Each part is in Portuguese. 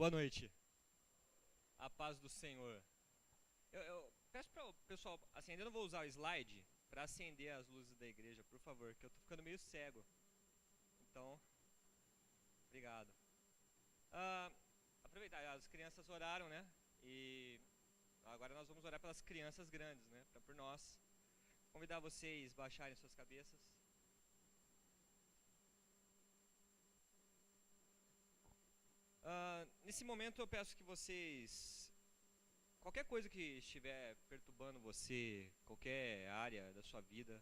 Boa noite. A paz do Senhor. Eu peço para o pessoal acender, eu não vou usar o slide para acender as luzes da igreja, por favor, que eu tô ficando meio cego. Então, obrigado. Ah, Aproveitar, as crianças oraram, né? E agora nós vamos orar pelas crianças grandes, né? Por nós. Convidar vocês a baixarem suas cabeças. Nesse momento eu peço que vocês, qualquer coisa que estiver perturbando você, qualquer área da sua vida,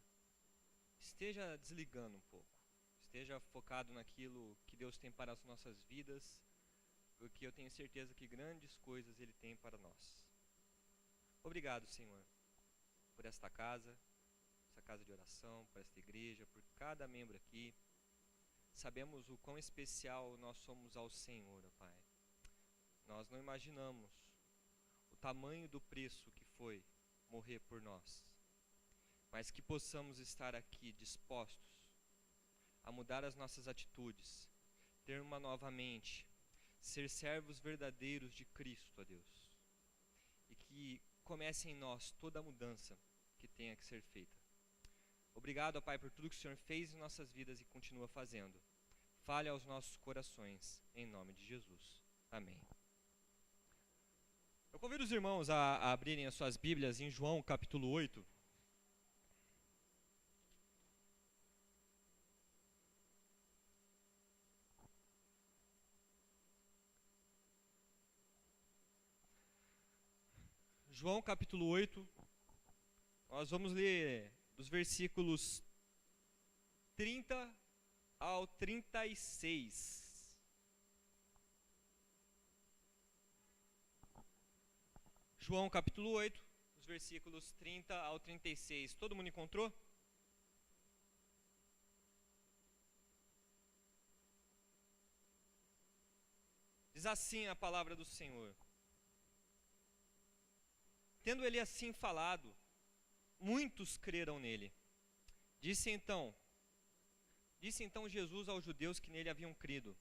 esteja desligando um pouco. Esteja focado naquilo que Deus tem para as nossas vidas, porque eu tenho certeza que grandes coisas Ele tem para nós. Obrigado, Senhor, por esta casa de oração, por esta igreja, por cada membro aqui. Sabemos o quão especial nós somos ao Senhor, ó Pai. Nós não imaginamos o tamanho do preço que foi morrer por nós, mas que possamos estar aqui dispostos a mudar as nossas atitudes, ter uma nova mente, ser servos verdadeiros de Cristo, ó Deus, e que comece em nós toda a mudança que tenha que ser feita. Obrigado, ó Pai, por tudo que o Senhor fez em nossas vidas e continua fazendo. Fale aos nossos corações, em nome de Jesus. Amém. Eu convido os irmãos a abrirem as suas Bíblias em João capítulo 8. João capítulo 8, nós vamos ler dos versículos 30 ao 36. João capítulo 8, os versículos 30 ao 36. Todo mundo encontrou? Diz assim a palavra do Senhor. Tendo ele assim falado, muitos creram nele. Disse então Jesus aos judeus que nele haviam crido: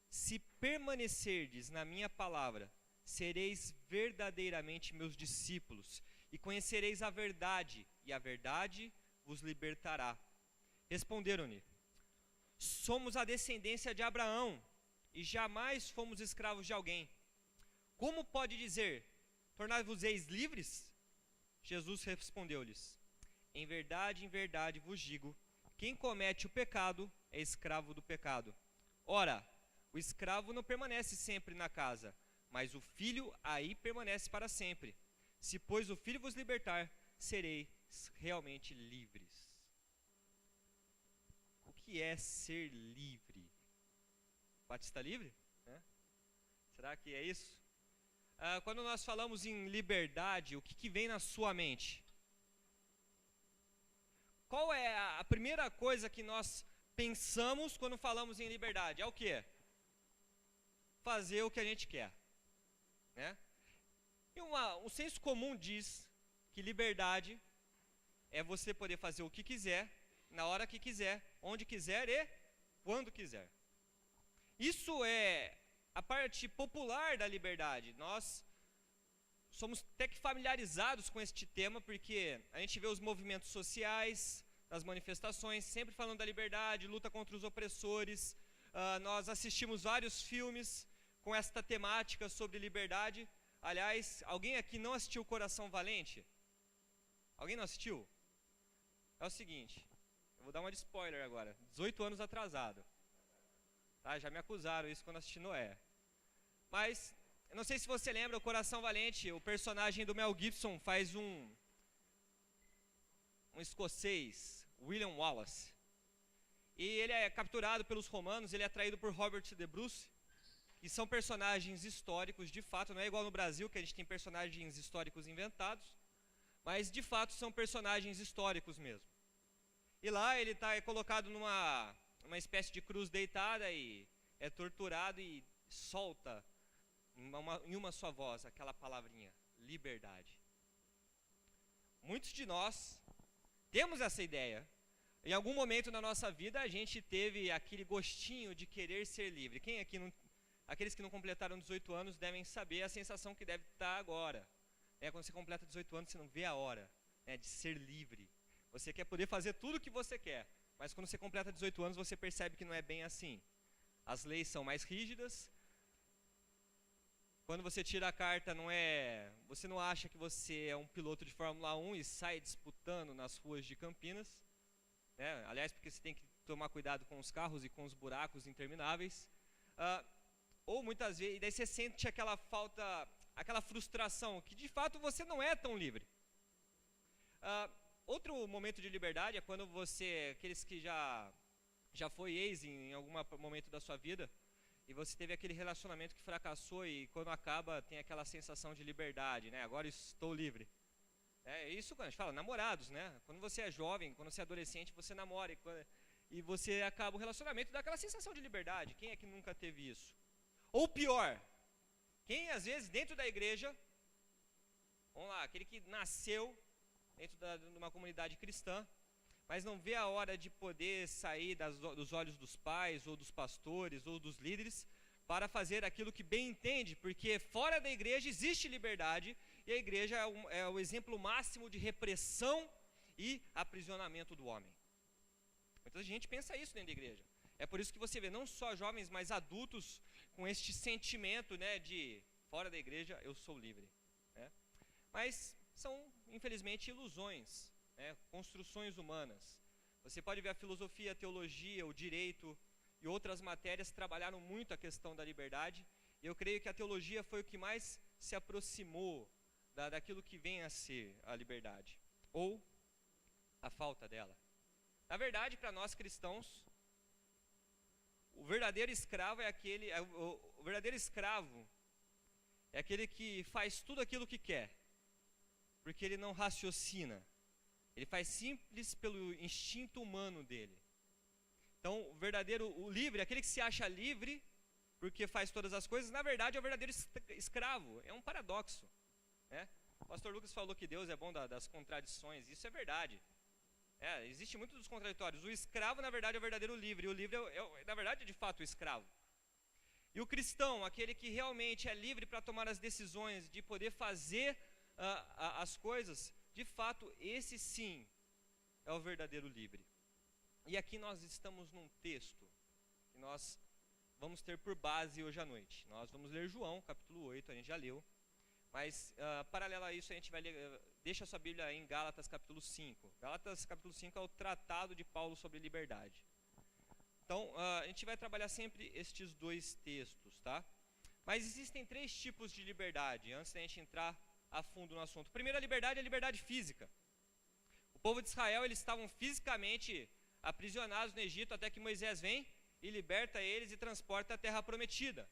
se permanecerdes na minha palavra, sereis verdadeiramente meus discípulos, e conhecereis a verdade, e a verdade vos libertará. Responderam-lhe: somos a descendência de Abraão, e jamais fomos escravos de alguém. Como pode dizer: tornar-vos-eis livres? Jesus respondeu-lhes: em verdade vos digo, quem comete o pecado é escravo do pecado. Ora, o escravo não permanece sempre na casa, mas o filho aí permanece para sempre. Se, pois, o filho vos libertar, sereis realmente livres. O que é ser livre? Batista livre? Será que é isso? Quando nós falamos em liberdade, o que vem na sua mente? Qual é a primeira coisa que nós pensamos quando falamos em liberdade? É o quê? Fazer o que a gente quer, né? E o senso comum diz que liberdade é você poder fazer o que quiser, na hora que quiser, onde quiser e quando quiser. Isso é a parte popular da liberdade. Nós somos até que familiarizados com este tema, porque a gente vê os movimentos sociais, as manifestações, sempre falando da liberdade, luta contra os opressores. Nós assistimos vários filmes com esta temática sobre liberdade. Aliás, alguém aqui não assistiu Coração Valente? Alguém não assistiu? É o seguinte, eu vou dar uma de spoiler agora, 18 anos atrasado. Tá, já me acusaram isso quando assisti Noé. Mas, eu não sei se você lembra, o Coração Valente, o personagem do Mel Gibson faz um escocês, William Wallace. E ele é capturado pelos romanos, ele é traído por Robert the Bruce, que são personagens históricos, de fato, não é igual no Brasil, que a gente tem personagens históricos inventados, mas de fato são personagens históricos mesmo. E lá ele é colocado numa espécie de cruz deitada e é torturado e solta em uma só voz aquela palavrinha, liberdade. Muitos de nós temos essa ideia. Em algum momento na nossa vida a gente teve aquele gostinho de querer ser livre. Quem aqui não aqueles que não completaram 18 anos devem saber a sensação que deve estar agora. Quando você completa 18 anos, você não vê a hora, de ser livre. Você quer poder fazer tudo o que você quer, mas quando você completa 18 anos, você percebe que não é bem assim. As leis são mais rígidas. Quando você tira a carta, você não acha que você é um piloto de Fórmula 1 e sai disputando nas ruas de Campinas. Aliás, porque você tem que tomar cuidado com os carros e com os buracos intermináveis. Ou muitas vezes, e daí você sente aquela falta, aquela frustração, que de fato você não é tão livre. Outro momento de liberdade é quando aqueles que já foi ex em algum momento da sua vida, e você teve aquele relacionamento que fracassou e quando acaba tem aquela sensação de liberdade, agora estou livre. Isso quando a gente fala namorados, quando você é jovem, quando você é adolescente, você namora e você acaba o relacionamento, dá aquela sensação de liberdade. Quem é que nunca teve isso? Ou pior, quem às vezes dentro da igreja, vamos lá, aquele que nasceu dentro de uma comunidade cristã, mas não vê a hora de poder sair dos olhos dos pais, ou dos pastores, ou dos líderes, para fazer aquilo que bem entende, porque fora da igreja existe liberdade, e a igreja é o exemplo máximo de repressão e aprisionamento do homem. Muita gente pensa isso dentro da igreja. É por isso que você vê não só jovens, mas adultos com este sentimento de fora da igreja eu sou livre. Mas são, infelizmente, ilusões, construções humanas. Você pode ver a filosofia, a teologia, o direito e outras matérias trabalharam muito a questão da liberdade. E eu creio que a teologia foi o que mais se aproximou daquilo que vem a ser a liberdade, ou a falta dela. Na verdade, para nós cristãos, o verdadeiro escravo é aquele que faz tudo aquilo que quer, porque ele não raciocina. Ele faz simples pelo instinto humano dele. Então, o livre, aquele que se acha livre, porque faz todas as coisas, na verdade é o verdadeiro escravo. É um paradoxo. O pastor Lucas falou que Deus é bom das contradições, isso é verdade. Existe muito dos contraditórios. O escravo, na verdade, é o verdadeiro livre. E o livre, na verdade, é de fato o escravo. E o cristão, aquele que realmente é livre para tomar as decisões, de poder fazer as coisas, de fato, esse sim é o verdadeiro livre. E aqui nós estamos num texto que nós vamos ter por base hoje à noite. Nós vamos ler João, capítulo 8, a gente já leu. Mas, paralelo a isso, a gente vai ler, deixa a sua Bíblia em Gálatas, capítulo 5. Gálatas, capítulo 5 é o tratado de Paulo sobre liberdade. Então, a gente vai trabalhar sempre estes dois textos, tá? Mas existem 3 tipos de liberdade, antes da gente entrar a fundo no assunto. Primeiro, a liberdade é a liberdade física. O povo de Israel, eles estavam fisicamente aprisionados no Egito, até que Moisés vem e liberta eles e transporta a terra prometida.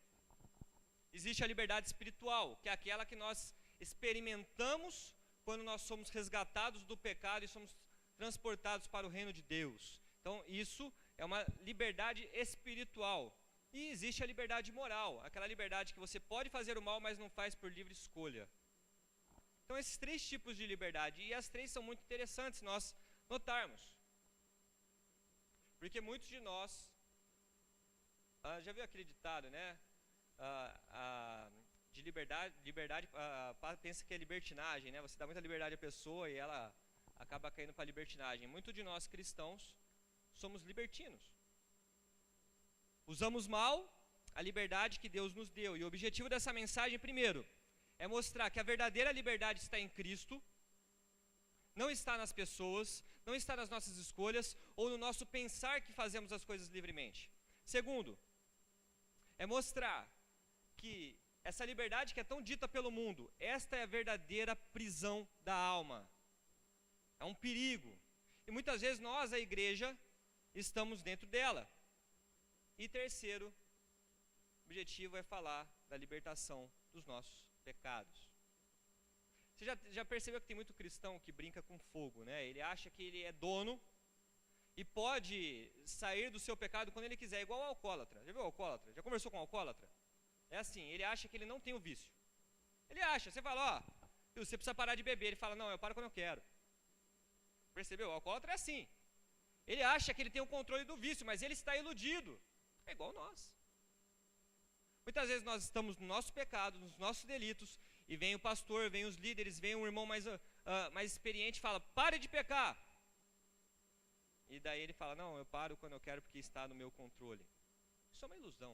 Existe a liberdade espiritual, que é aquela que nós experimentamos quando nós somos resgatados do pecado e somos transportados para o reino de Deus. Então, isso é uma liberdade espiritual. E existe a liberdade moral, aquela liberdade que você pode fazer o mal, mas não faz por livre escolha. Então, esses 3 tipos de liberdade, e as 3 são muito interessantes nós notarmos. Porque muitos de nós, já viu aquele ditado, de liberdade pensa que é libertinagem, Você dá muita liberdade à pessoa e ela acaba caindo para a libertinagem. Muitos de nós cristãos somos libertinos. Usamos mal a liberdade que Deus nos deu. E o objetivo dessa mensagem, primeiro, é mostrar que a verdadeira liberdade está em Cristo, não está nas pessoas, não está nas nossas escolhas ou no nosso pensar que fazemos as coisas livremente. Segundo, é mostrar que essa liberdade que é tão dita pelo mundo, esta é a verdadeira prisão da alma. É um perigo. E muitas vezes nós, a igreja, estamos dentro dela. E terceiro, o objetivo é falar da libertação dos nossos pecados. Você já percebeu que tem muito cristão que brinca com fogo, Ele acha que ele é dono e pode sair do seu pecado quando ele quiser, igual ao alcoólatra. Já viu o alcoólatra? Já conversou com o alcoólatra? É assim, ele acha que ele não tem o vício. Ele acha, você fala, você precisa parar de beber. Ele fala, não, eu paro quando eu quero. Percebeu? O alcoólatra é assim. Ele acha que ele tem o controle do vício, mas ele está iludido. É igual nós. Muitas vezes nós estamos no nosso pecado, nos nossos delitos, e vem o pastor, vem os líderes, vem um irmão mais experiente e fala, pare de pecar. E daí ele fala, não, eu paro quando eu quero porque está no meu controle. Isso é uma ilusão.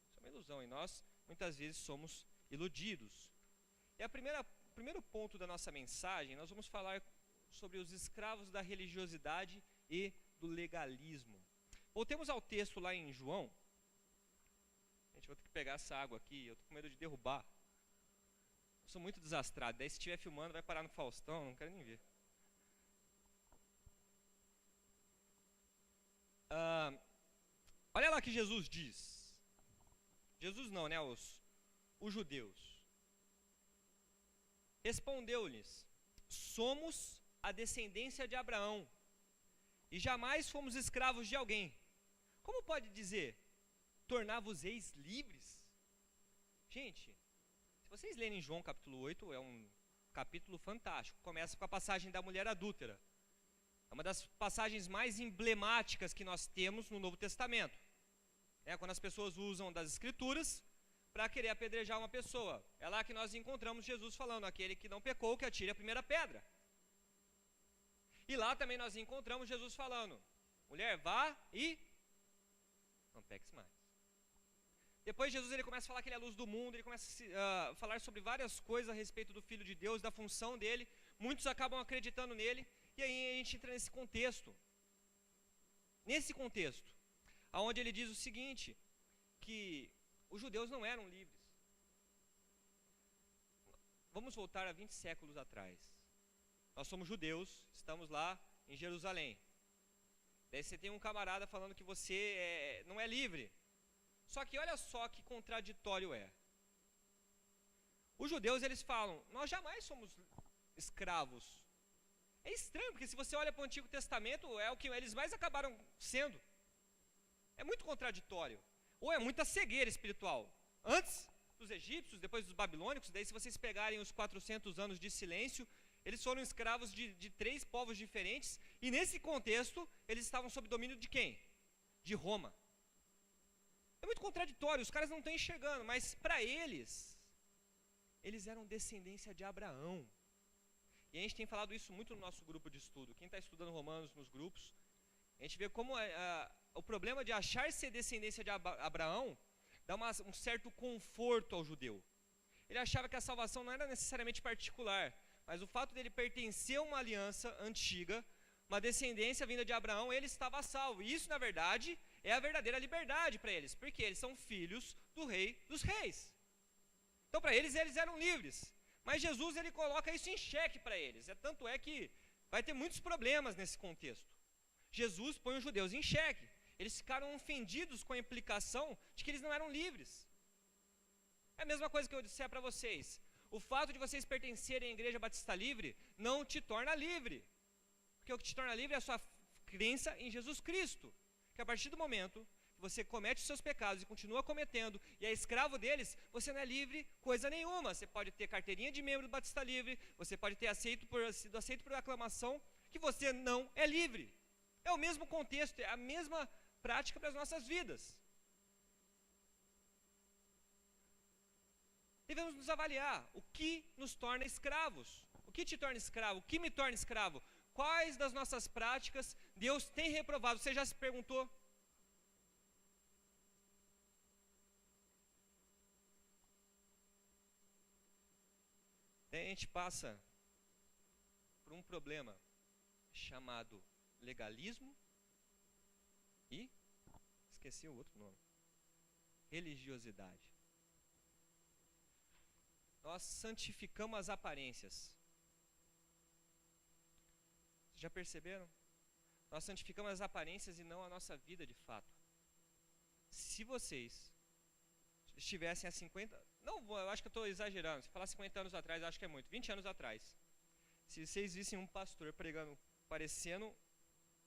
Isso é uma ilusão, e nós muitas vezes somos iludidos. E o primeiro ponto da nossa mensagem, nós vamos falar sobre os escravos da religiosidade e do legalismo. Voltemos ao texto lá em João. Gente, vou ter que pegar essa água aqui, eu tô com medo de derrubar. Eu sou muito desastrado, daí se estiver filmando vai parar no Faustão, não quero nem ver. Olha lá que Jesus diz. Jesus não, né? Os judeus. Respondeu-lhes, somos a descendência de Abraão, e jamais fomos escravos de alguém. Como pode dizer, tornar-vos-eis livres? Gente, se vocês lerem João capítulo 8, é um capítulo fantástico. Começa com a passagem da mulher adúltera. É uma das passagens mais emblemáticas que nós temos no Novo Testamento. É quando as pessoas usam das Escrituras para querer apedrejar uma pessoa. É lá que nós encontramos Jesus falando, aquele que não pecou, que atire a primeira pedra. E lá também nós encontramos Jesus falando, mulher, vá e não peques mais. Depois Jesus ele começa a falar que ele é a luz do mundo, ele começa a falar sobre várias coisas a respeito do Filho de Deus, da função dele. Muitos acabam acreditando nele, e aí a gente entra nesse contexto. Nesse contexto, onde ele diz o seguinte, que os judeus não eram livres. Vamos voltar a 20 séculos atrás. Nós somos judeus, estamos lá em Jerusalém. Daí você tem um camarada falando que você não é livre. Só que olha só que contraditório é. Os judeus eles falam, nós jamais somos escravos. É estranho, porque se você olha para o Antigo Testamento, é o que eles mais acabaram sendo. É muito contraditório. Ou é muita cegueira espiritual. Antes dos egípcios, depois dos babilônicos, daí se vocês pegarem os 400 anos de silêncio, eles foram escravos de 3 povos diferentes, e nesse contexto, eles estavam sob domínio de quem? De Roma. É muito contraditório, os caras não estão enxergando, mas para eles eram descendência de Abraão. E a gente tem falado isso muito no nosso grupo de estudo. Quem está estudando Romanos nos grupos, a gente vê como o problema de achar ser descendência de Abraão dá um certo conforto ao judeu. Ele achava que a salvação não era necessariamente particular, mas o fato dele pertencer a uma aliança antiga, uma descendência vinda de Abraão, ele estava salvo. E isso, na verdade, é a verdadeira liberdade para eles, porque eles são filhos do Rei dos Reis. Então, para eles eram livres. Mas Jesus, ele coloca isso em xeque para eles. Tanto é que vai ter muitos problemas nesse contexto. Jesus põe os judeus em xeque. Eles ficaram ofendidos com a implicação de que eles não eram livres. É a mesma coisa que eu disser para vocês. O fato de vocês pertencerem à Igreja Batista Livre não te torna livre. Porque o que te torna livre é a sua crença em Jesus Cristo. Que a partir do momento que você comete os seus pecados e continua cometendo, e é escravo deles, você não é livre coisa nenhuma. Você pode ter carteirinha de membro do Batista Livre, você pode ter sido aceito por aclamação, que você não é livre. É o mesmo contexto, é a mesma prática para as nossas vidas. Devemos nos avaliar o que nos torna escravos. O que te torna escravo? O que me torna escravo? Quais das nossas práticas Deus tem reprovado? Você já se perguntou? Daí a gente passa por um problema chamado legalismo e, esqueci o outro nome, religiosidade. Nós santificamos as aparências. Vocês já perceberam? Nós santificamos as aparências e não a nossa vida de fato. Se vocês estivessem há 50... Não, eu acho que eu estou exagerando. Se falar 50 anos atrás, eu acho que é muito. 20 anos atrás. Se vocês vissem um pastor pregando, parecendo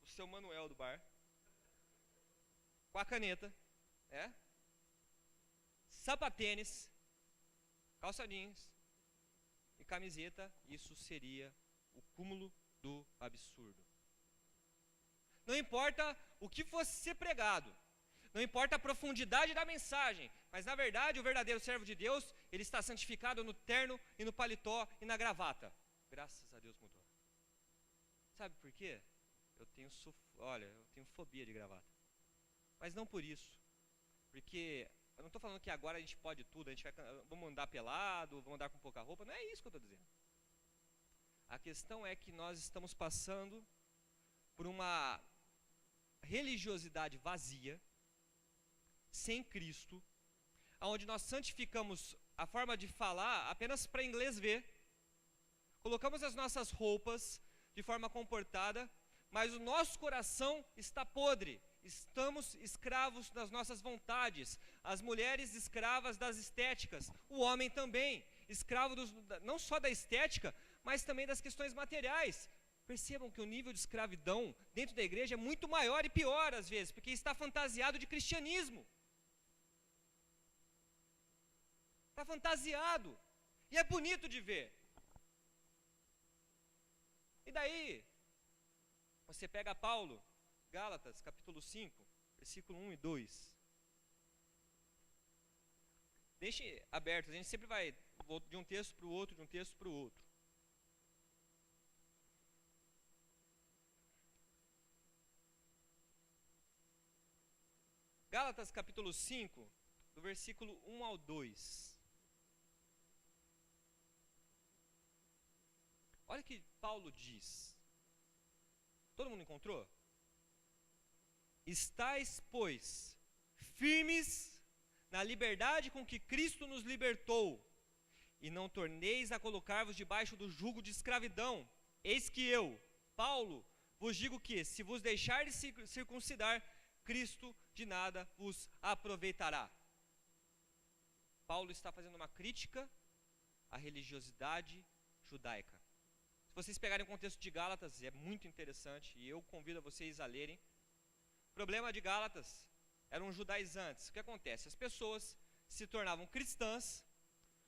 o seu Manuel do bar, com a caneta, sapatênis, calça jeans e camiseta, isso seria o cúmulo do absurdo. Não importa o que fosse ser pregado, Não importa a profundidade da mensagem, mas na verdade o verdadeiro servo de Deus, ele está santificado no terno e no paletó e na gravata. Graças a Deus mudou. Sabe por quê? Eu tenho fobia de gravata. Mas não por isso. Porque eu não estou falando que agora a gente pode tudo, vamos andar pelado, vamos andar com pouca roupa. Não é isso que eu estou dizendo. A questão é que nós estamos passando por uma religiosidade vazia, sem Cristo, onde nós santificamos a forma de falar apenas para inglês ver. Colocamos as nossas roupas de forma comportada, mas o nosso coração está podre. Estamos escravos das nossas vontades. As mulheres escravas das estéticas, o homem também, escravo não só da estética, mas também das questões materiais. Percebam que o nível de escravidão dentro da igreja é muito maior e pior às vezes, porque está fantasiado de cristianismo. Está fantasiado. E é bonito de ver. E daí, você pega Paulo, Gálatas, capítulo 5, versículo 1 e 2. Deixe aberto, a gente sempre vai de um texto para o outro, de um texto para o outro. Gálatas, capítulo 5, do versículo 1 ao 2. Olha o que Paulo diz. Todo mundo encontrou? Estais, pois, firmes na liberdade com que Cristo nos libertou, e não torneis a colocar-vos debaixo do jugo de escravidão. Eis que eu, Paulo, vos digo que, se vos deixardes circuncidar, Cristo de nada vos aproveitará. Paulo está fazendo uma crítica à religiosidade judaica. Se vocês pegarem o contexto de Gálatas, é muito interessante, e eu convido a vocês a lerem. O problema de Gálatas eram judaizantes. O que acontece? As pessoas se tornavam cristãs,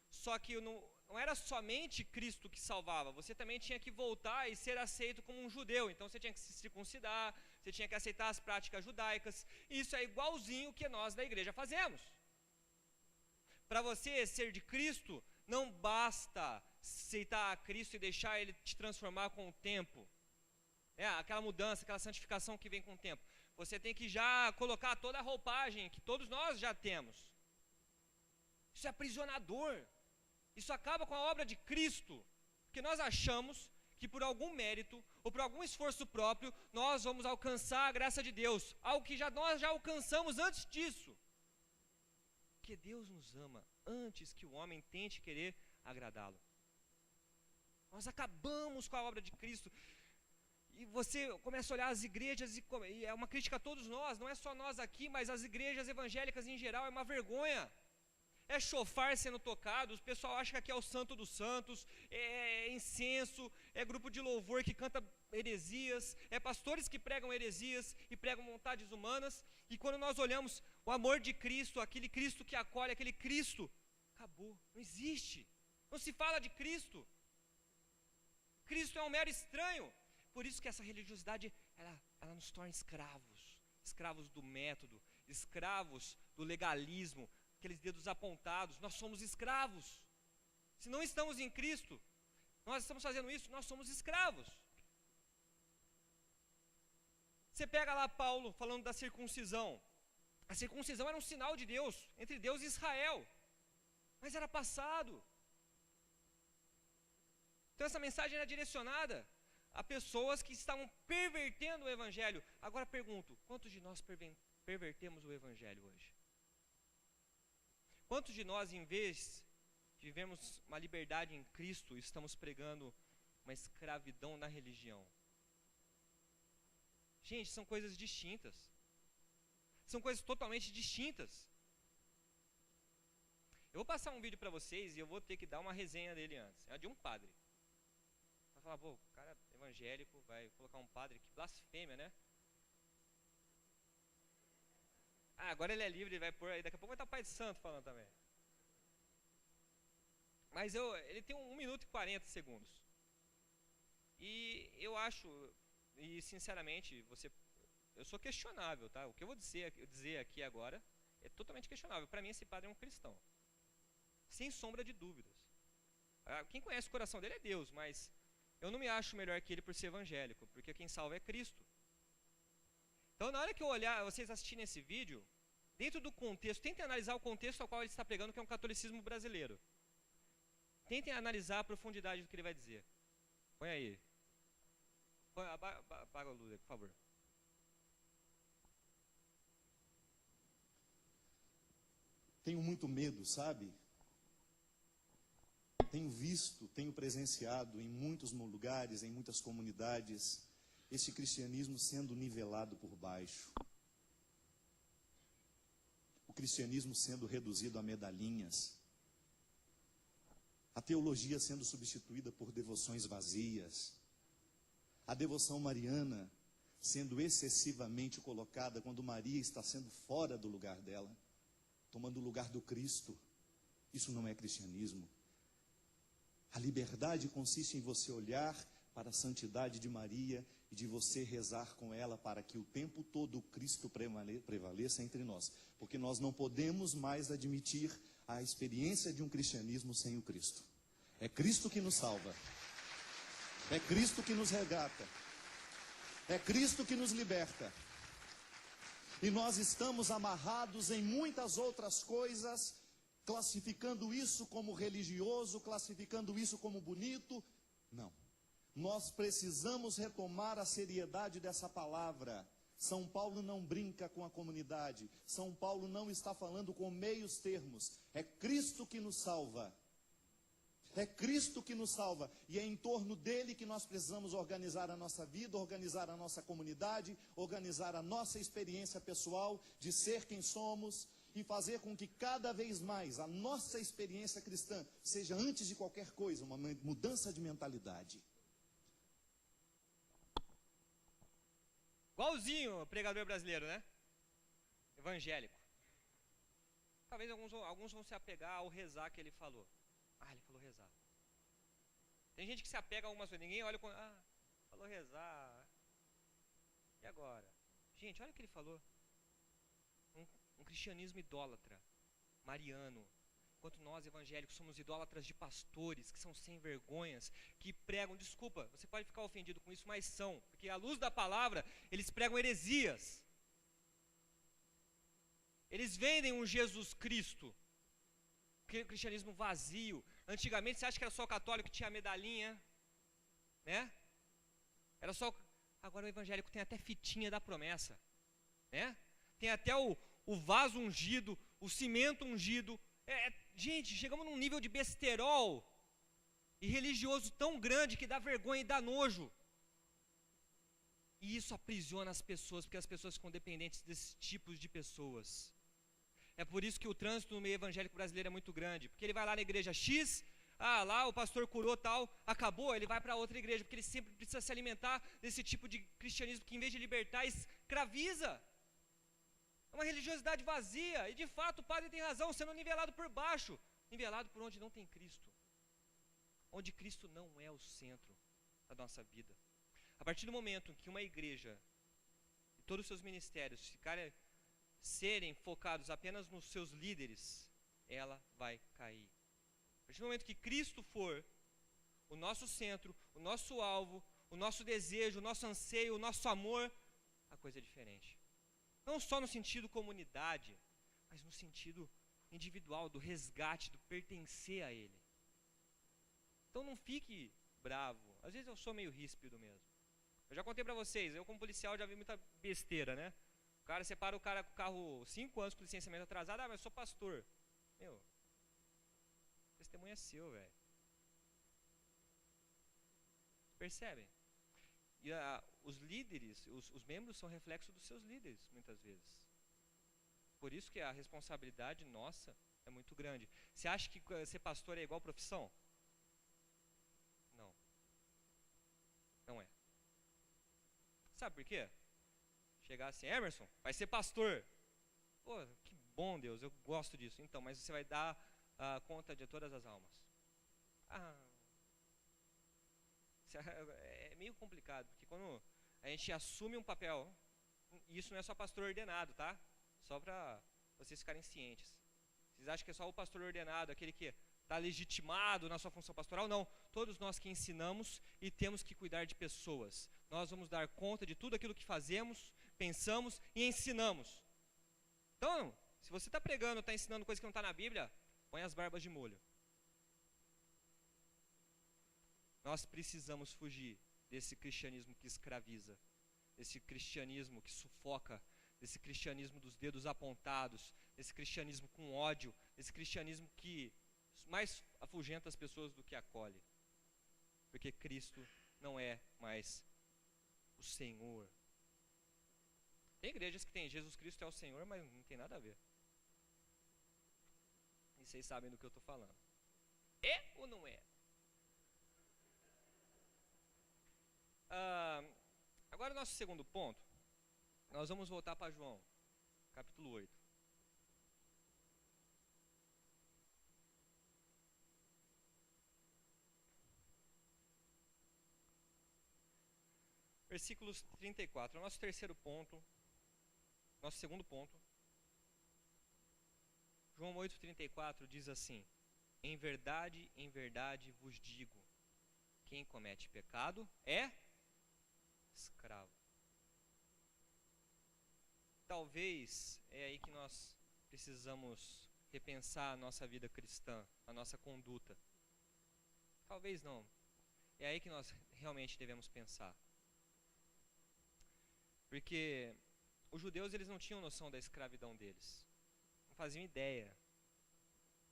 só que não era somente Cristo que salvava, você também tinha que voltar e ser aceito como um judeu. Então você tinha que se circuncidar, você tinha que aceitar as práticas judaicas. Isso é igualzinho que nós da igreja fazemos. Para você ser de Cristo, não basta aceitar a Cristo e deixar Ele te transformar com o tempo. Aquela mudança, aquela santificação que vem com o tempo. Você tem que já colocar toda a roupagem que todos nós já temos. Isso é aprisionador. Isso acaba com a obra de Cristo. Porque nós achamos que por algum mérito ou por algum esforço próprio nós vamos alcançar a graça de Deus. Algo que nós já alcançamos antes disso. Porque Deus nos ama antes que o homem tente querer agradá-lo. Nós acabamos com a obra de Cristo. E você começa a olhar as igrejas, e é uma crítica a todos nós, não é só nós aqui, mas as igrejas evangélicas em geral, é uma vergonha. É chofar sendo tocado, o pessoal acha que aqui é o santo dos santos, é incenso, é grupo de louvor que canta heresias, é pastores que pregam heresias e pregam vontades humanas, e quando nós olhamos o amor de Cristo, aquele Cristo que acolhe, aquele Cristo, acabou, não existe, não se fala de Cristo. Cristo é um mero estranho. Por isso que essa religiosidade, ela nos torna escravos do método, escravos do legalismo, aqueles dedos apontados. Nós somos escravos. Se não estamos em Cristo, nós estamos fazendo isso, nós somos escravos. Você pega lá Paulo falando da circuncisão. A circuncisão era um sinal de Deus, entre Deus e Israel, mas era passado. Então essa mensagem era direcionada a pessoas que estavam pervertendo o Evangelho. Agora pergunto, quantos de nós pervertemos o Evangelho hoje? Quantos de nós, em vez de vivermos uma liberdade em Cristo, estamos pregando uma escravidão na religião? Gente, são coisas distintas. São coisas totalmente distintas. Eu vou passar um vídeo para vocês e eu vou ter que dar uma resenha dele antes. É de um padre. Vai falar, pô, o cara evangélico vai colocar um padre, que blasfêmia, né? Agora ele é livre, ele vai pôr aí, daqui a pouco vai estar o Pai de Santo falando também. Mas ele tem 1 minuto e 40 segundos. E eu acho, e sinceramente, eu sou questionável, tá? O que eu vou dizer aqui agora é totalmente questionável. Para mim, esse padre é um cristão, sem sombra de dúvidas. Quem conhece o coração dele é Deus, mas eu não me acho melhor que ele por ser evangélico, porque quem salva é Cristo. Então, na hora que eu olhar, vocês assistirem esse vídeo, dentro do contexto, tentem analisar o contexto ao qual ele está pregando, que é um catolicismo brasileiro. Tentem analisar a profundidade do que ele vai dizer. Põe aí. Apaga a luz aí, por favor. Tenho muito medo, sabe? Tenho visto, tenho presenciado em muitos lugares, em muitas comunidades, esse cristianismo sendo nivelado por baixo. O cristianismo sendo reduzido a medalhinhas. A teologia sendo substituída por devoções vazias. A devoção mariana sendo excessivamente colocada quando Maria está sendo fora do lugar dela, tomando o lugar do Cristo. Isso não é cristianismo. A liberdade consiste em você olhar para a santidade de Maria e de você rezar com ela para que o tempo todo o Cristo prevaleça entre nós. Porque nós não podemos mais admitir a experiência de um cristianismo sem o Cristo. É Cristo que nos salva. É Cristo que nos resgata. É Cristo que nos liberta. E nós estamos amarrados em muitas outras coisas, classificando isso como religioso, classificando isso como bonito. Não. Nós precisamos retomar a seriedade dessa palavra. São Paulo não brinca com a comunidade. São Paulo não está falando com meios termos. É Cristo que nos salva. É Cristo que nos salva. E é em torno dele que nós precisamos organizar a nossa vida, organizar a nossa comunidade, organizar a nossa experiência pessoal de ser quem somos e fazer com que cada vez mais a nossa experiência cristã seja, antes de qualquer coisa, uma mudança de mentalidade. Igualzinho o pregador brasileiro, né? Evangélico. Talvez alguns vão se apegar ao rezar que ele falou. Ele falou rezar. Tem gente que se apega a algumas coisas. Ninguém olha com... falou rezar. E agora? Gente, olha o que ele falou. Um cristianismo idólatra, mariano. Enquanto nós, evangélicos, somos idólatras de pastores, que são sem vergonhas, que pregam... Desculpa, você pode ficar ofendido com isso, mas são. Porque à luz da palavra, eles pregam heresias. Eles vendem um Jesus Cristo. Cristianismo vazio. Antigamente você acha que era só católico que tinha medalhinha, né? Era só. Agora o evangélico tem até fitinha da promessa, né? Tem até o vaso ungido, o cimento ungido. Gente, chegamos num nível de besterol e religioso tão grande que dá vergonha e dá nojo. E isso aprisiona as pessoas, porque as pessoas ficam dependentes desses tipos de pessoas. É por isso que o trânsito no meio evangélico brasileiro é muito grande. Porque ele vai lá na igreja X, lá o pastor curou tal, acabou, ele vai para outra igreja. Porque ele sempre precisa se alimentar desse tipo de cristianismo que, em vez de libertar, escraviza. É uma religiosidade vazia. E de fato o padre tem razão, sendo nivelado por baixo. Nivelado por onde não tem Cristo. Onde Cristo não é o centro da nossa vida. A partir do momento em que uma igreja e todos os seus ministérios serem focados apenas nos seus líderes, ela vai cair. A partir do momento que Cristo for o nosso centro, o nosso alvo, o nosso desejo, o nosso anseio, o nosso amor, a coisa é diferente. Não só no sentido comunidade, mas no sentido individual, do resgate, do pertencer a Ele. Então não fique bravo. Às vezes eu sou meio ríspido mesmo. Eu já contei pra vocês, eu como policial já vi muita besteira, né? O cara separa o cara com o carro 5 anos com licenciamento atrasado. Mas eu sou pastor. Meu, testemunho é seu, velho. Percebem? E os líderes, os membros são reflexo dos seus líderes, muitas vezes. Por isso que a responsabilidade nossa é muito grande. Você acha que ser pastor é igual profissão? Não. Não é. Sabe por quê? Chegar assim, Emerson, vai ser pastor. Pô, que bom, Deus, eu gosto disso. Então, mas você vai dar conta de todas as almas. É meio complicado, porque quando a gente assume um papel Isso não é só pastor ordenado, tá? Só para vocês ficarem cientes. Vocês acham que é só o pastor ordenado, aquele que está legitimado na sua função pastoral? Não. Todos nós que ensinamos e temos que cuidar de pessoas. Nós vamos dar conta de tudo aquilo que fazemos, pensamos e ensinamos. Então, se você está pregando, está ensinando coisa que não está na Bíblia, põe as barbas de molho. Nós precisamos fugir desse cristianismo que escraviza, desse cristianismo que sufoca, desse cristianismo dos dedos apontados, desse cristianismo com ódio, desse cristianismo que mais afugenta as pessoas do que acolhe. Porque Cristo não é mais o Senhor. Tem igrejas que tem Jesus Cristo é o Senhor, mas não tem nada a ver. E vocês sabem do que eu estou falando. É ou não é? Agora o nosso segundo ponto, nós vamos voltar para João, capítulo 8. Versículos 34, é o nosso terceiro ponto, nosso segundo ponto. João 8,34 diz assim: em verdade vos digo, quem comete pecado é escravo. Talvez é aí que nós precisamos repensar a nossa vida cristã, a nossa conduta. Talvez não. É aí que nós realmente devemos pensar. Porque os judeus, eles não tinham noção da escravidão deles. Não faziam ideia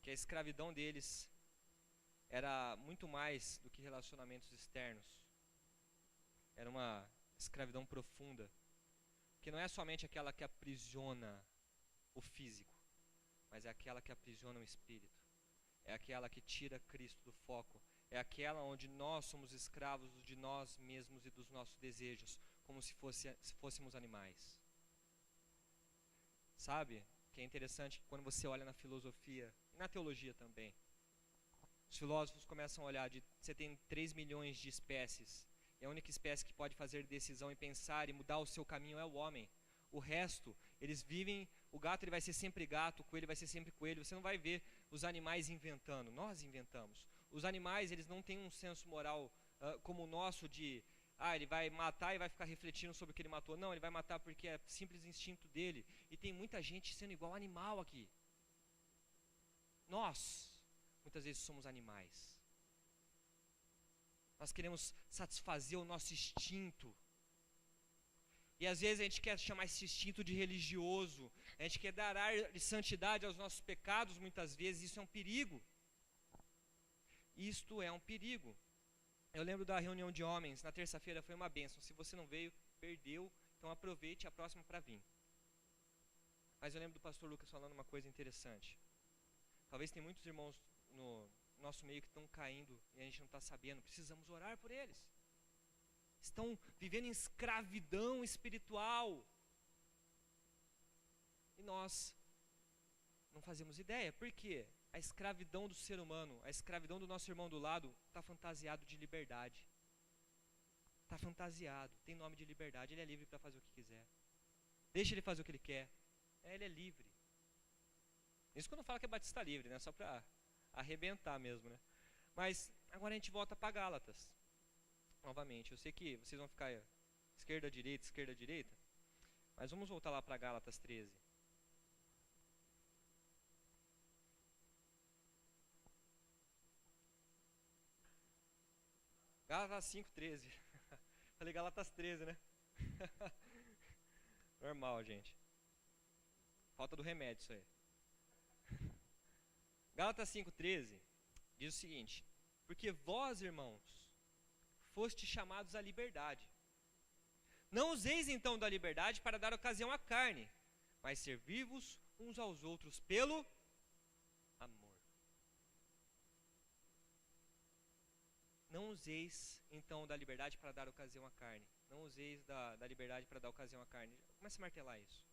que a escravidão deles era muito mais do que relacionamentos externos. Era uma escravidão profunda, que não é somente aquela que aprisiona o físico, mas é aquela que aprisiona o espírito. É aquela que tira Cristo do foco. É aquela onde nós somos escravos de nós mesmos e dos nossos desejos, como se fôssemos animais. Sabe? Que é interessante que quando você olha na filosofia e na teologia também, os filósofos começam a olhar, você tem 3 milhões de espécies, e a única espécie que pode fazer decisão e pensar e mudar o seu caminho é o homem. O resto, eles vivem, o gato ele vai ser sempre gato, o coelho vai ser sempre coelho, você não vai ver os animais inventando, nós inventamos. Os animais, eles não têm um senso moral como o nosso de, ele vai matar e vai ficar refletindo sobre o que ele matou. Não, ele vai matar porque é simples instinto dele. E tem muita gente sendo igual animal aqui. Nós, muitas vezes, somos animais. Nós queremos satisfazer o nosso instinto. E às vezes a gente quer chamar esse instinto de religioso. A gente quer dar ar de santidade aos nossos pecados, muitas vezes. Isso é um perigo. Isto é um perigo. Eu lembro da reunião de homens, na terça-feira foi uma bênção. Se você não veio, perdeu, então aproveite a próxima para vir. Mas eu lembro do pastor Lucas falando uma coisa interessante. Talvez tem muitos irmãos no nosso meio que estão caindo e a gente não está sabendo. Precisamos orar por eles. Estão vivendo em escravidão espiritual. E nós não fazemos ideia. Por quê? A escravidão do ser humano, a escravidão do nosso irmão do lado está fantasiado de liberdade. Está fantasiado, tem nome de liberdade, ele é livre para fazer o que quiser. Deixa ele fazer o que ele quer. Ele é livre. Isso quando fala que é batista livre, né? Só para arrebentar mesmo, né? Mas agora a gente volta para Gálatas. Novamente, eu sei que vocês vão ficar esquerda, direita. Mas vamos voltar lá para Gálatas 13. Gálatas 5:13. Falei Gálatas 13, né? Normal, gente. Falta do remédio isso aí. Gálatas 5:13 diz o seguinte: porque vós, irmãos, fostes chamados à liberdade. Não useis então da liberdade para dar ocasião à carne, mas servi-vos uns aos outros pelo amor. Não useis então da liberdade para dar ocasião à carne. Não useis da liberdade para dar ocasião à carne. Comece a martelar isso.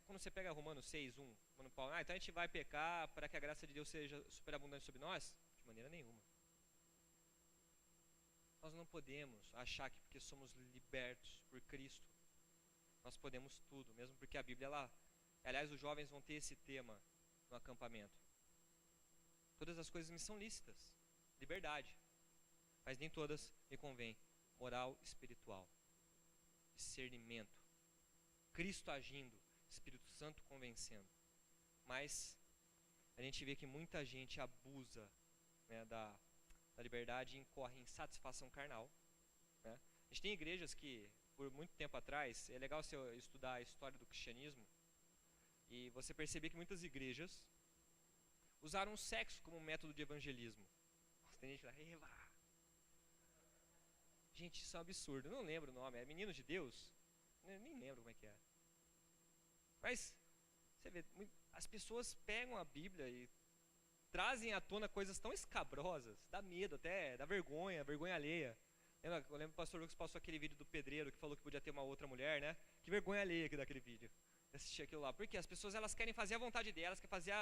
Quando você pega Romanos 6:1, quando Paulo, então a gente vai pecar para que a graça de Deus seja superabundante sobre nós? De maneira nenhuma. Nós não podemos achar que porque somos libertos por Cristo, nós podemos tudo, mesmo porque a Bíblia, aliás, os jovens vão ter esse tema no acampamento. Todas as coisas me são lícitas, liberdade, mas nem todas me convêm. Moral espiritual, discernimento, Cristo agindo, Espírito Santo convencendo. Mas a gente vê que muita gente abusa, né, da liberdade e incorre em satisfação carnal, né? A gente tem igrejas que, por muito tempo atrás, é legal você estudar a história do cristianismo e você perceber que muitas igrejas usaram o sexo como método de evangelismo. Tem gente que fala, Eva. Gente, isso é um absurdo, eu não lembro o nome, é Meninos de Deus? Eu nem lembro como é que é. Mas, você vê, as pessoas pegam a Bíblia e trazem à tona coisas tão escabrosas, dá medo até, dá vergonha alheia. Eu lembro que o pastor Lucas passou aquele vídeo do pedreiro que falou que podia ter uma outra mulher, né? Que vergonha alheia que daquele vídeo. Eu assisti aquilo lá. Porque as pessoas, elas querem fazer a vontade delas, querem fazer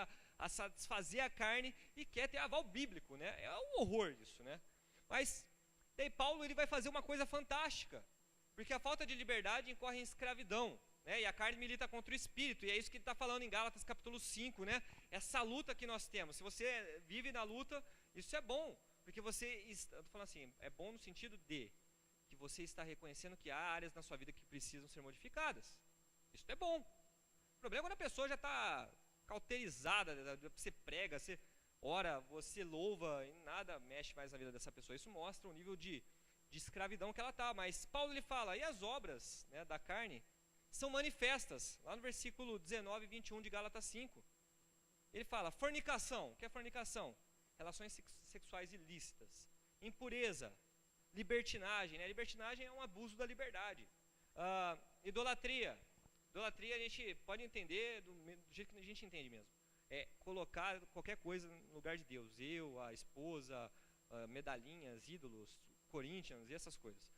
satisfazer a carne e quer ter aval bíblico, né? É um horror isso, né? Mas, daí Paulo, ele vai fazer uma coisa fantástica. Porque a falta de liberdade incorre em escravidão, né? E a carne milita contra o espírito. E é isso que ele está falando em Gálatas capítulo 5, né? Essa luta que nós temos. Se você vive na luta, isso é bom. Porque eu estou falando assim, é bom no sentido de que você está reconhecendo que há áreas na sua vida que precisam ser modificadas. Isso é bom. O problema é quando a pessoa já está cauterizada, você prega, você ora, você louva e nada mexe mais na vida dessa pessoa. Isso mostra o nível de escravidão que ela está. Mas Paulo, ele fala, e as obras, né, da carne são manifestas. Lá no versículo 19 e 21 de Gálatas 5. Ele fala, fornicação. O que é fornicação? Relações sexuais ilícitas. Impureza. Libertinagem, né? Libertinagem é um abuso da liberdade. Idolatria. Idolatria a gente pode entender do jeito que a gente entende mesmo. É colocar qualquer coisa no lugar de Deus. Eu, a esposa, medalhinhas, ídolos, Corinthians e essas coisas.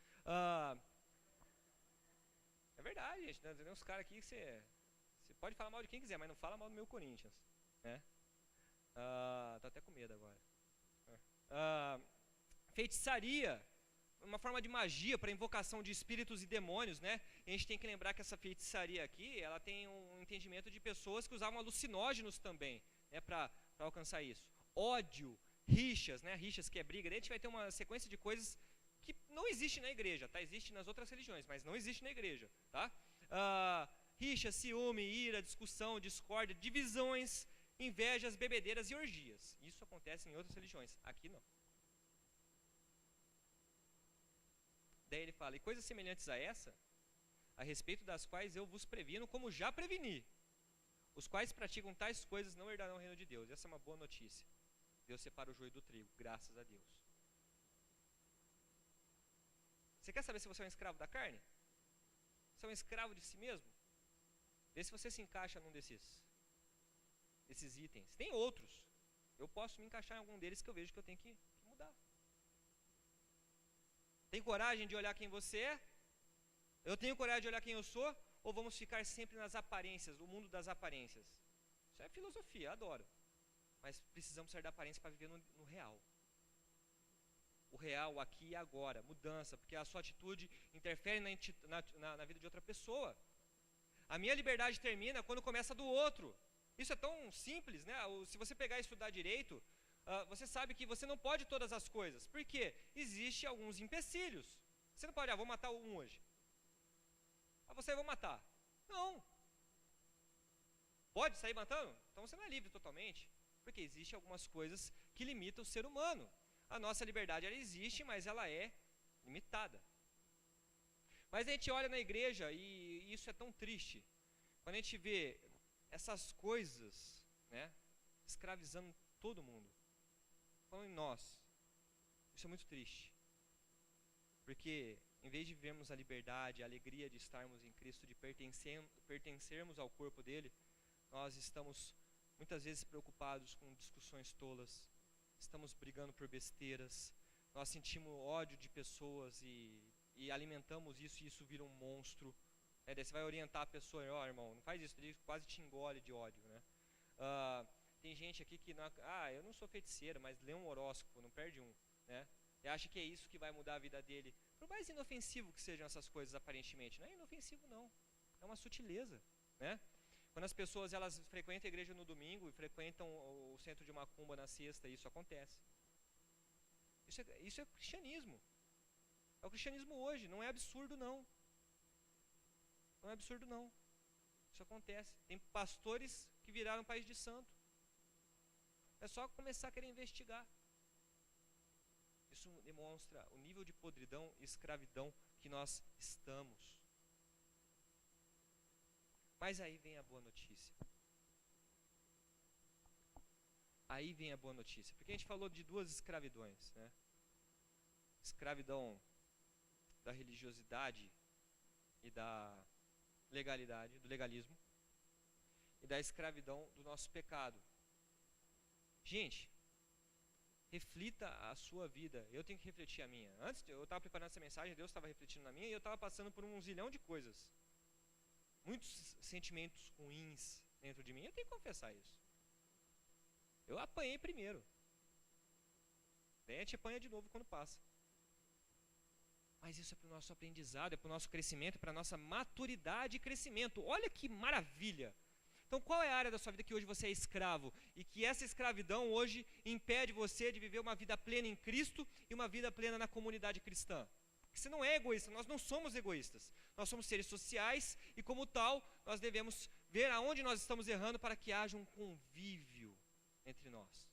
É verdade, gente. Né? Tem uns caras aqui que você pode falar mal de quem quiser, mas não fala mal do meu Corinthians. Né? Tô até com medo agora. Feitiçaria, uma forma de magia para invocação de espíritos e demônios, né? E a gente tem que lembrar que essa feitiçaria aqui, ela tem um entendimento de pessoas que usavam alucinógenos também, né, para alcançar isso. Ódio, rixas, né? Rixas que é briga. Daí a gente vai ter uma sequência de coisas que não existe na igreja, tá? Existe nas outras religiões, mas não existe na igreja, tá? Rixa, ciúme, ira, discussão, discórdia, divisões, invejas, bebedeiras e orgias. Isso acontece em outras religiões, aqui não. Daí ele fala, e coisas semelhantes a essa, a respeito das quais eu vos previno, como já preveni. Os quais praticam tais coisas não herdarão o reino de Deus. Essa é uma boa notícia. Deus separa o joio do trigo, graças a Deus. Você quer saber se você é um escravo da carne? Você é um escravo de si mesmo? Vê se você se encaixa num desses itens. Tem outros. Eu posso me encaixar em algum deles que eu vejo que eu tenho que mudar. Tem coragem de olhar quem você é? Eu tenho coragem de olhar quem eu sou? Ou vamos ficar sempre nas aparências, no mundo das aparências? Isso é filosofia, adoro. Mas precisamos sair da aparência para viver no real. O real, aqui e agora, mudança, porque a sua atitude interfere na vida de outra pessoa. A minha liberdade termina quando começa a do outro. Isso é tão simples, né? Se você pegar e estudar direito, você sabe que você não pode todas as coisas. Por quê? Existem alguns empecilhos. Você não pode, vou matar um hoje. Você vai matar. Não. Pode sair matando? Então você não é livre totalmente. Porque existem algumas coisas que limitam o ser humano. A nossa liberdade, ela existe, mas ela é limitada. Mas a gente olha na igreja e isso é tão triste. Quando a gente vê essas coisas, né, escravizando todo mundo. Falando em nós. Isso é muito triste. Porque em vez de vivermos a liberdade, a alegria de estarmos em Cristo, de pertencermos ao corpo dele, nós estamos muitas vezes preocupados com discussões tolas, estamos brigando por besteiras, nós sentimos ódio de pessoas e alimentamos isso e isso vira um monstro. Daí você vai orientar a pessoa, irmão, não faz isso, ele quase te engole de ódio, né? Tem gente aqui que, eu não sou feiticeira, mas lê um horóscopo, não perde um, né? E acha que é isso que vai mudar a vida dele. Por mais inofensivo que sejam essas coisas aparentemente, não é inofensivo não. É uma sutileza, né? Quando as pessoas elas frequentam a igreja no domingo e frequentam o centro de macumba na sexta, isso acontece. Isso é cristianismo. É o cristianismo hoje, não é absurdo não. Não é absurdo não. Isso acontece. Tem pastores que viraram país de santo. É só começar a querer investigar. Isso demonstra o nível de podridão e escravidão que nós estamos. Mas aí vem a boa notícia. Aí vem a boa notícia. Porque a gente falou de duas escravidões, né? Escravidão da religiosidade e da legalidade, do legalismo, e da escravidão do nosso pecado. Gente, reflita a sua vida. Eu tenho que refletir a minha. Antes, eu estava preparando essa mensagem, Deus estava refletindo na minha, e eu estava passando por um zilhão de coisas. Muitos sentimentos ruins dentro de mim. Eu tenho que confessar isso. Eu apanhei primeiro. Daí a gente apanha de novo quando passa. Mas isso é para o nosso aprendizado, é para o nosso crescimento, é para a nossa maturidade e crescimento. Olha que maravilha! Então qual é a área da sua vida que hoje você é escravo? E que essa escravidão hoje impede você de viver uma vida plena em Cristo e uma vida plena na comunidade cristã? Porque você não é egoísta, nós não somos egoístas. Nós somos seres sociais e como tal, nós devemos ver aonde nós estamos errando para que haja um convívio entre nós.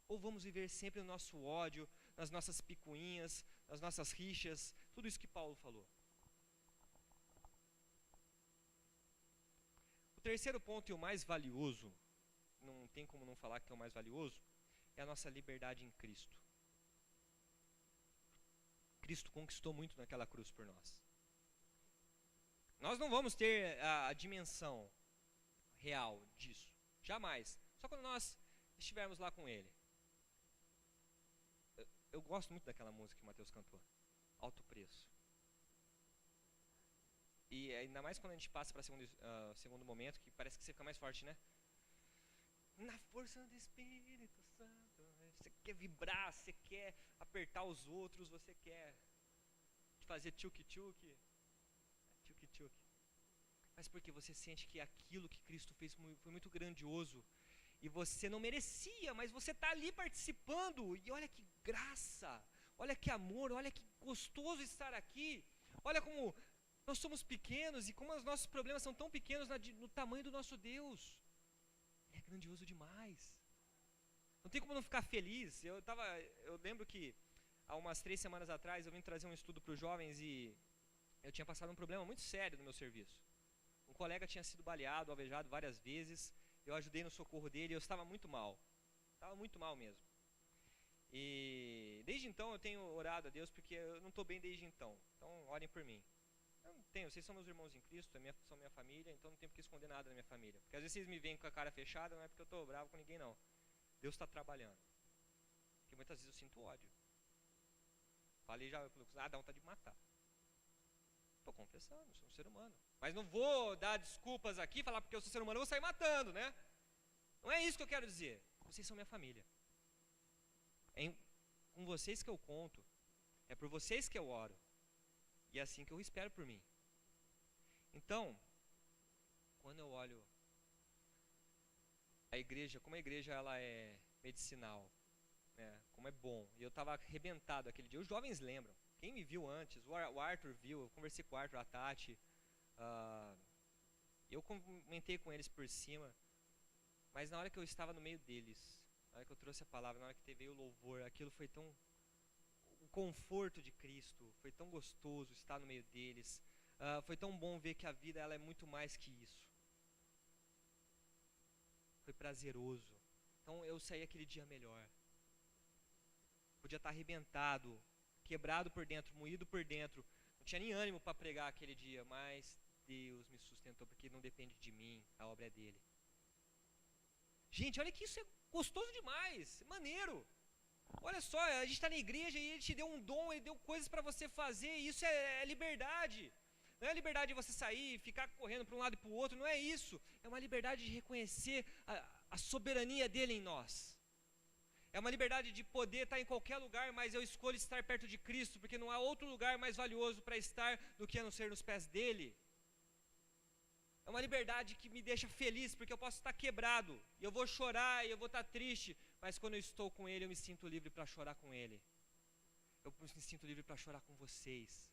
Ou vamos viver sempre no nosso ódio, nas nossas picuinhas, nas nossas rixas, tudo isso que Paulo falou. O terceiro ponto e o mais valioso, não tem como não falar que é o mais valioso, é a nossa liberdade em Cristo. Cristo conquistou muito naquela cruz por nós. Nós não vamos ter a dimensão real disso, jamais. Só quando nós estivermos lá com Ele. Eu gosto muito daquela música que o Mateus cantou, Alto Preço. E ainda mais quando a gente passa para o segundo momento, que parece que você fica mais forte, né? Na força do Espírito Santo. Você quer vibrar, você quer apertar os outros, você quer fazer tchuk-tchuk. Tchuk-tchuk. Mas porque você sente que aquilo que Cristo fez foi muito grandioso. E você não merecia, mas você está ali participando. E olha que graça, olha que amor, olha que gostoso estar aqui. Olha como nós somos pequenos e como os nossos problemas são tão pequenos no tamanho do nosso Deus. Ele é grandioso demais. Não tem como não ficar feliz. Eu lembro que há umas 3 semanas atrás eu vim trazer um estudo para os jovens e eu tinha passado um problema muito sério no meu serviço. Um colega tinha sido baleado, alvejado várias vezes. Eu ajudei no socorro dele e eu estava muito mal. Estava muito mal mesmo. E desde então eu tenho orado a Deus porque eu não estou bem desde então. Então orem por mim. Eu não tenho, vocês são meus irmãos em Cristo, são minha família, então não tenho por que esconder nada da minha família. Porque às vezes vocês me veem com a cara fechada, não é porque eu estou bravo com ninguém não. Deus está trabalhando. Porque muitas vezes eu sinto ódio. Falei já, dá vontade de matar. Estou confessando, sou um ser humano. Mas não vou dar desculpas aqui, falar porque eu sou ser humano, eu vou sair matando, né? Não é isso que eu quero dizer. Vocês são minha família. É com vocês que eu conto. É por vocês que eu oro. E é assim que eu espero por mim. Então, quando eu olho a igreja, como a igreja ela é medicinal, né? Como é bom. E eu estava arrebentado aquele dia. Os jovens lembram. Quem me viu antes, o Arthur viu, eu conversei com o Arthur, a Tati. Eu comentei com eles por cima. Mas na hora que eu estava no meio deles, na hora que eu trouxe a palavra, na hora que veio o louvor, aquilo foi tão... O conforto de Cristo, foi tão gostoso estar no meio deles. Foi tão bom ver que a vida ela é muito mais que isso. Foi prazeroso. Então eu saí aquele dia melhor. Podia estar arrebentado, quebrado por dentro, moído por dentro. Não tinha nem ânimo para pregar aquele dia, mas Deus me sustentou, porque não depende de mim, a obra é dele. Gente, olha que isso é gostoso demais, é maneiro. Olha só, a gente está na igreja e Ele te deu um dom, Ele deu coisas para você fazer, e isso é liberdade. Não é a liberdade de você sair, ficar correndo para um lado e para o outro, não é isso. É uma liberdade de reconhecer a soberania dEle em nós. É uma liberdade de poder estar em qualquer lugar, mas eu escolho estar perto de Cristo, porque não há outro lugar mais valioso para estar do que a não ser nos pés dele. É uma liberdade que me deixa feliz, porque eu posso estar quebrado, e eu vou chorar, e eu vou estar triste, mas quando eu estou com Ele, eu me sinto livre para chorar com Ele. Eu me sinto livre para chorar com vocês.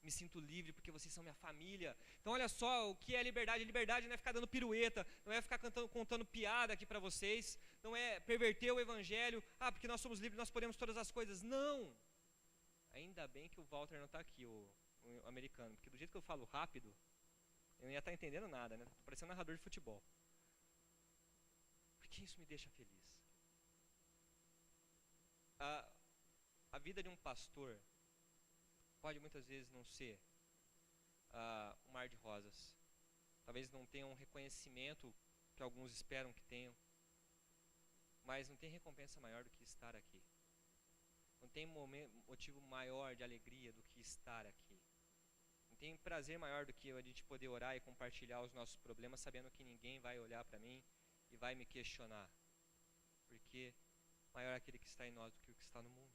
Me sinto livre porque vocês são minha família. Então olha só o que é liberdade. Liberdade não é ficar dando pirueta, não é ficar contando piada aqui para vocês, não é perverter o evangelho. Porque nós somos livres, nós podemos todas as coisas. Não! Ainda bem que o Walter não está aqui, o americano, porque do jeito que eu falo rápido, eu não ia estar entendendo nada, né? Tô parecendo narrador de futebol. Porque isso me deixa feliz. A vida de um pastor pode muitas vezes não ser um mar de rosas. Talvez não tenha um reconhecimento que alguns esperam que tenham, mas não tem recompensa maior do que estar aqui. Não tem motivo maior de alegria do que estar aqui. Não tem prazer maior do que a gente poder orar e compartilhar os nossos problemas, sabendo que ninguém vai olhar para mim e vai me questionar. Porque maior é aquele que está em nós do que o que está no mundo.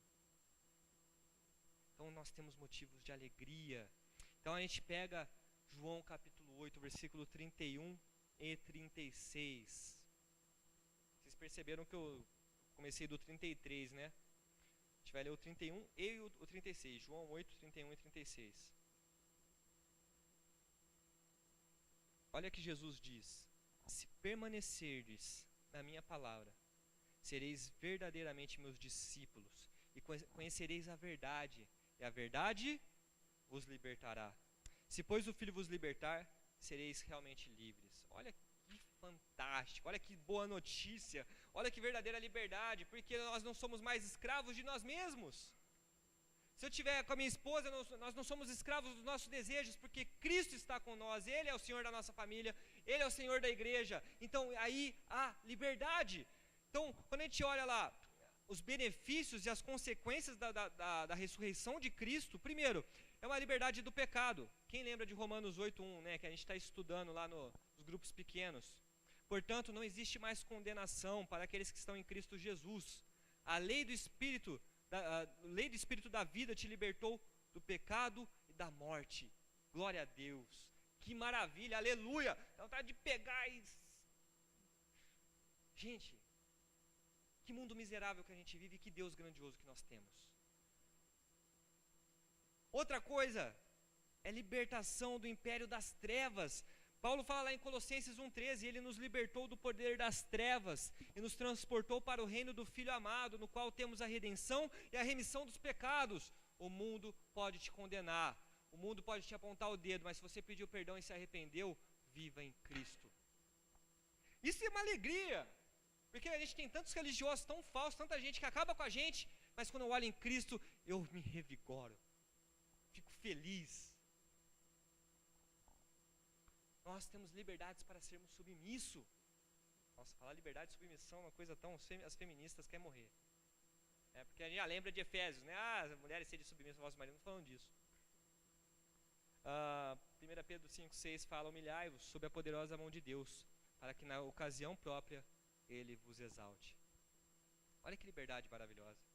Então nós temos motivos de alegria. Então a gente pega João capítulo 8, versículo 31 e 36. Vocês perceberam que eu comecei do 33, né? A gente vai ler o 31 e o 36. João 8, 31 e 36. Olha que Jesus diz: se permanecerdes na minha palavra, sereis verdadeiramente meus discípulos, e conhecereis a verdade, e a verdade vos libertará. Se, pois, o Filho vos libertar, sereis realmente livres. Olha que fantástico, olha que boa notícia, olha que verdadeira liberdade, porque nós não somos mais escravos de nós mesmos. Se eu estiver com a minha esposa, nós não somos escravos dos nossos desejos, porque Cristo está com nós, Ele é o Senhor da nossa família, Ele é o Senhor da igreja. Então aí há liberdade. Então, quando a gente olha lá os benefícios e as consequências da ressurreição de Cristo, primeiro, é uma liberdade do pecado. Quem lembra de Romanos 8:1, né, que a gente está estudando lá nos grupos pequenos? Portanto, não existe mais condenação para aqueles que estão em Cristo Jesus. A lei do Espírito da vida te libertou do pecado e da morte. Glória a Deus. Que maravilha, aleluia. Dá vontade de pegar e... Gente, que mundo miserável que a gente vive e que Deus grandioso que nós temos. Outra coisa é libertação do império das trevas. Paulo fala lá em Colossenses 1:13, ele nos libertou do poder das trevas e nos transportou para o reino do Filho amado, no qual temos a redenção e a remissão dos pecados. O mundo pode te condenar, o mundo pode te apontar o dedo, mas se você pediu perdão e se arrependeu, viva em Cristo. Isso é uma alegria, porque a gente tem tantos religiosos tão falsos, tanta gente que acaba com a gente, mas quando eu olho em Cristo, eu me revigoro, fico feliz. Nós temos liberdades para sermos submissos. Nossa, falar liberdade e submissão é uma coisa tão... As feministas querem morrer. Porque a gente já lembra de Efésios, né? As mulheres serem submissas ao vosso marido, não falando disso. 1 Pedro 5:6 fala: humilhai-vos sob a poderosa mão de Deus, para que na ocasião própria Ele vos exalte. Olha que liberdade maravilhosa.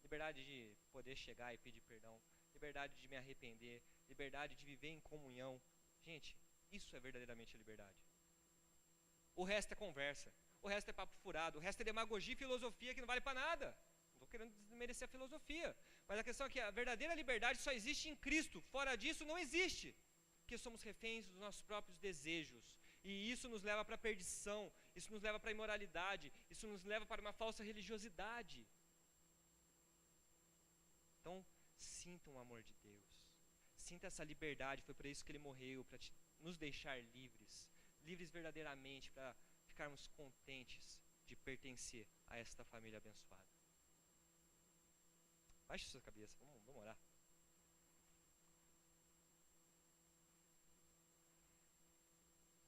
Liberdade de poder chegar e pedir perdão. Liberdade de me arrepender. Liberdade de viver em comunhão. Gente, isso é verdadeiramente a liberdade. O resto é conversa, o resto é papo furado, o resto é demagogia e filosofia que não vale para nada. Não estou querendo desmerecer a filosofia, mas a questão é que a verdadeira liberdade só existe em Cristo. Fora disso não existe, porque somos reféns dos nossos próprios desejos, e isso nos leva para a perdição, isso nos leva para a imoralidade, isso nos leva para uma falsa religiosidade. Então, sinta o amor de Deus, sinta essa liberdade. Foi por isso que Ele morreu, para nos deixar livres, livres verdadeiramente, para ficarmos contentes de pertencer a esta família abençoada. Baixe sua cabeça, vamos orar.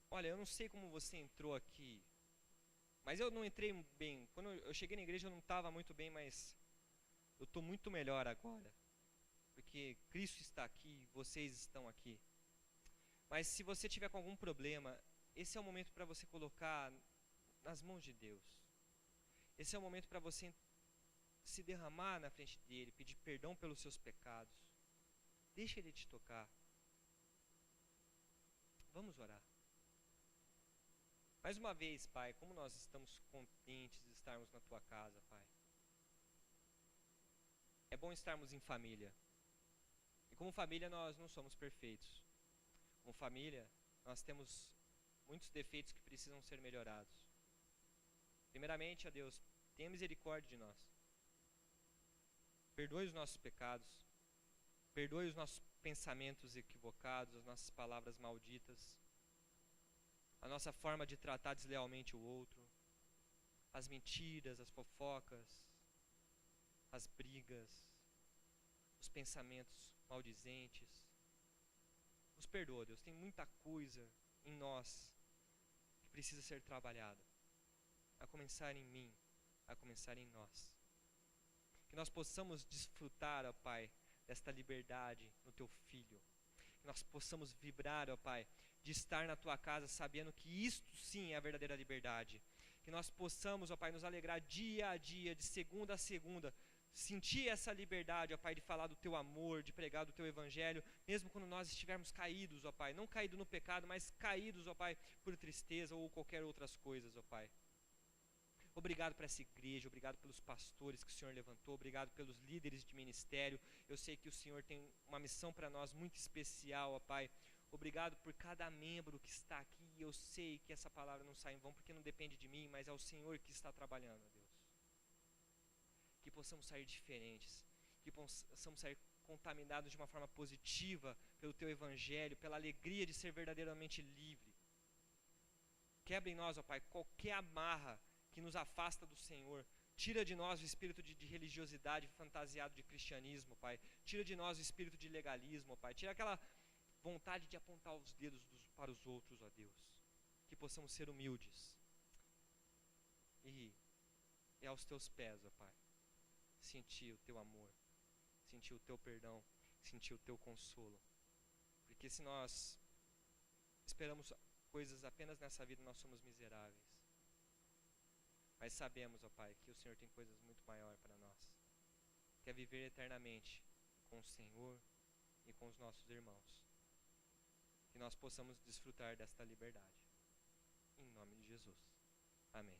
Olha, eu não sei como você entrou aqui, mas eu não entrei bem. Quando eu cheguei na igreja eu não estava muito bem, mas eu estou muito melhor agora, porque Cristo está aqui, vocês estão aqui. Mas se você tiver com algum problema, esse é o momento para você colocar nas mãos de Deus. Esse é o momento para você se derramar na frente dele, pedir perdão pelos seus pecados. Deixa ele te tocar. Vamos orar. Mais uma vez, Pai, como nós estamos contentes de estarmos na Tua casa, Pai. É bom estarmos em família. E como família nós não somos perfeitos. Como família, nós temos muitos defeitos que precisam ser melhorados. Primeiramente, ó Deus, tenha misericórdia de nós. Perdoe os nossos pecados. Perdoe os nossos pensamentos equivocados, as nossas palavras malditas, a nossa forma de tratar deslealmente o outro, as mentiras, as fofocas, as brigas, os pensamentos maldizentes. Nos perdoa, Deus. Tem muita coisa em nós que precisa ser trabalhada, a começar em mim, a começar em nós. Que nós possamos desfrutar, ó Pai, desta liberdade no Teu Filho. Que nós possamos vibrar, ó Pai, de estar na Tua casa sabendo que isto sim é a verdadeira liberdade. Que nós possamos, ó Pai, nos alegrar dia a dia, de segunda a segunda, sentir essa liberdade, ó Pai, de falar do Teu amor, de pregar do Teu Evangelho, mesmo quando nós estivermos caídos, ó Pai, não caídos no pecado, mas caídos, ó Pai, por tristeza ou qualquer outras coisas, ó Pai. Obrigado por essa igreja, obrigado pelos pastores que o Senhor levantou, obrigado pelos líderes de ministério. Eu sei que o Senhor tem uma missão para nós muito especial, ó Pai. Obrigado por cada membro que está aqui. Eu sei que essa palavra não sai em vão, porque não depende de mim, mas é o Senhor que está trabalhando, ó Deus. Que possamos sair diferentes, que possamos sair contaminados de uma forma positiva pelo Teu Evangelho, pela alegria de ser verdadeiramente livre. Quebra em nós, ó Pai, qualquer amarra que nos afasta do Senhor. Tira de nós o espírito de religiosidade fantasiado de cristianismo, Pai. Tira de nós o espírito de legalismo, Pai. Tira aquela vontade de apontar os dedos para os outros, ó Deus. Que possamos ser humildes. E é aos Teus pés, ó Pai, sentir o Teu amor, sentir o Teu perdão, sentir o Teu consolo. Porque se nós esperamos coisas apenas nessa vida, nós somos miseráveis. Mas sabemos, ó Pai, que o Senhor tem coisas muito maiores para nós. Quer viver eternamente com o Senhor e com os nossos irmãos. Que nós possamos desfrutar desta liberdade. Em nome de Jesus. Amém.